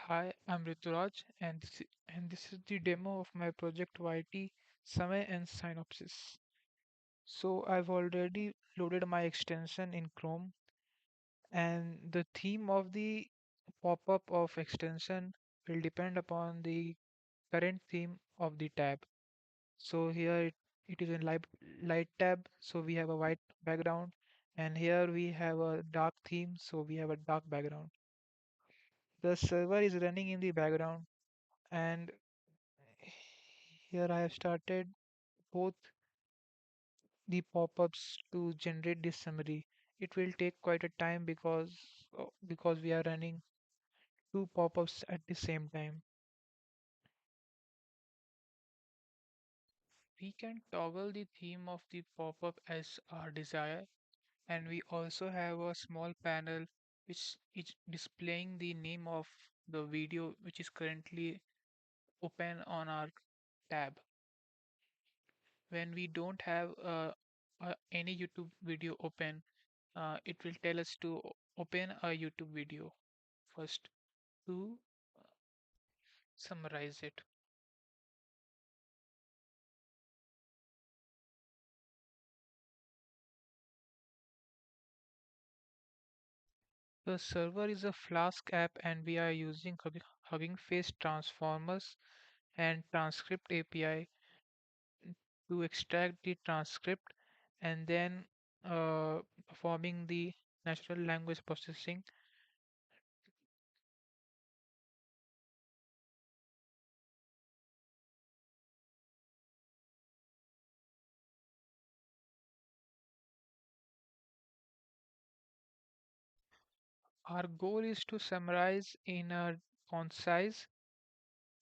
Hi, I'm Rituraj, and this is the demo of my project YT Summae and Synopsis. So I've already loaded my extension in Chrome, and the theme of the pop-up of extension will depend upon the current theme of the tab. So here it is in light tab, so we have a white background, and here we have a dark theme, so we have a dark background. The server is running in the background, and here I have started both the pop-ups to generate this summary. It will take quite a time because we are running two pop-ups at the same time. We can toggle the theme of the pop-up as our desire, and we also have a small panel which is displaying the name of the video which is currently open on our tab. When we don't have any YouTube video open, it will tell us to open a YouTube video first to summarize it. The server is a Flask app and we are using Hugging Face transformers and transcript API to extract the transcript and then performing the natural language processing. Our goal is to summarize in a concise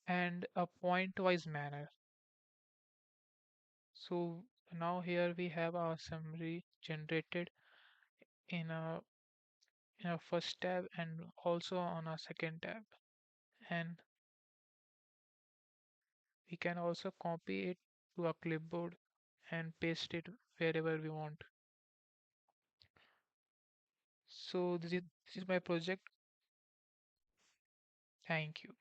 and a point-wise manner. So now here we have our summary generated in a first tab and also on our second tab. And we can also copy it to a clipboard and paste it wherever we want. So this is my project. Thank you.